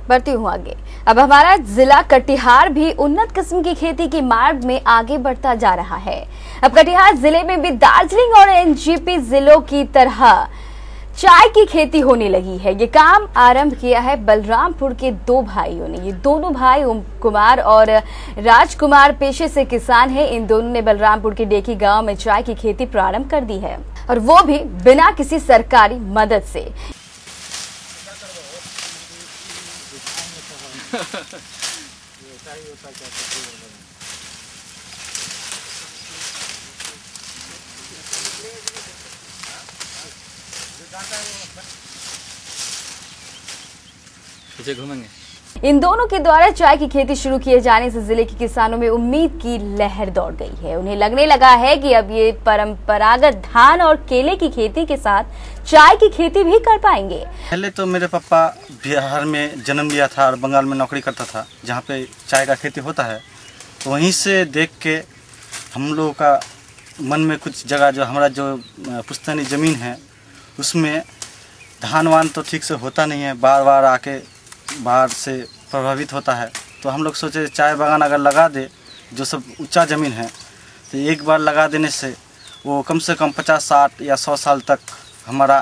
बढ़ती हूँ आगे। अब हमारा जिला कटिहार भी उन्नत किस्म की खेती के मार्ग में आगे बढ़ता जा रहा है। अब कटिहार जिले में भी दार्जिलिंग और एनजीपी जिलों की तरह चाय की खेती होने लगी है। ये काम आरंभ किया है बलरामपुर के दो भाइयों ने। ये दोनों भाई ओम कुमार और राजकुमार पेशे से किसान हैं। इन दोनों ने बलरामपुर के डेकी गांव में चाय की खेती प्रारंभ कर दी है, और वो भी बिना किसी सरकारी मदद से। घूमेंगे। इन दोनों के द्वारा चाय की खेती शुरू किए जाने से जिले के किसानों में उम्मीद की लहर दौड़ गई है। उन्हें लगने लगा है कि अब ये परंपरागत धान और केले की खेती के साथ चाय की खेती भी कर पाएंगे। पहले तो मेरे पापा बिहार में जन्म लिया था और बंगाल में नौकरी करता था, जहाँ पे चाय का खेती होता है। तो वहीं से देख के हम लोगों का मन में कुछ जगह, जो हमारा जो पुश्तैनी ज़मीन है उसमें धान वान तो ठीक से होता नहीं है, बार बार आके बाढ़ से प्रभावित होता है। तो हम लोग सोचे चाय बागान अगर लगा दे, जो सब ऊंचा ज़मीन है, तो एक बार लगा देने से वो कम से कम 50, 60 या 100 साल तक हमारा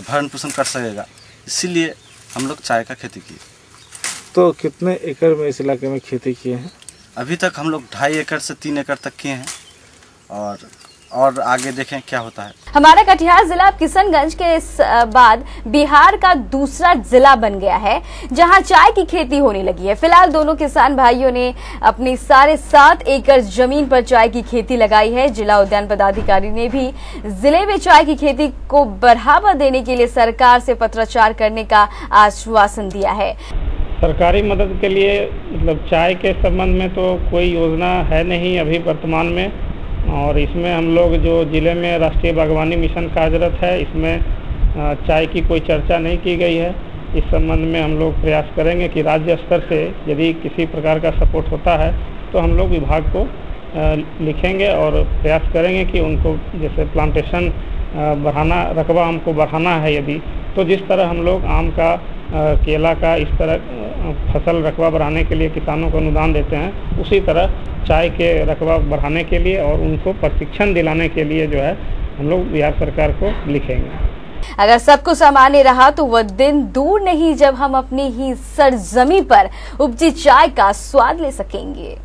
भरण पोषण कर सकेगा। इसीलिए हम लोग चाय का खेती किए। तो कितने एकड़ में इस इलाके में खेती किए हैं? अभी तक हम लोग 2.5 एकड़ से 3 एकड़ तक किए हैं, और आगे देखें क्या होता है। हमारा कटिहार जिला किशनगंज के बाद बिहार का दूसरा जिला बन गया है, जहां चाय की खेती होने लगी है। फिलहाल दोनों किसान भाइयों ने अपनी 7.5 एकड़ जमीन पर चाय की खेती लगाई है। जिला उद्यान पदाधिकारी ने भी जिले में चाय की खेती को बढ़ावा देने के लिए सरकार से पत्राचार करने का आश्वासन दिया है। सरकारी मदद के लिए मतलब चाय के संबंध में तो कोई योजना है नहीं अभी वर्तमान में, और इसमें हम लोग जो ज़िले में राष्ट्रीय बागवानी मिशन कार्यरत है, इसमें चाय की कोई चर्चा नहीं की गई है। इस संबंध में हम लोग प्रयास करेंगे कि राज्य स्तर से यदि किसी प्रकार का सपोर्ट होता है तो हम लोग विभाग को लिखेंगे और प्रयास करेंगे कि उनको जैसे प्लांटेशन बढ़ाना, रकबा हमको बढ़ाना है यदि, तो जिस तरह हम लोग आम का, केला का, इस तरह फसल रकबा बढ़ाने के लिए किसानों को अनुदान देते हैं, उसी तरह चाय के रकबा बढ़ाने के लिए और उनको प्रशिक्षण दिलाने के लिए जो है हम लोग बिहार सरकार को लिखेंगे। अगर सब कुछ सामान्य रहा तो वह दिन दूर नहीं जब हम अपनी ही सरजमी पर उपजी चाय का स्वाद ले सकेंगे।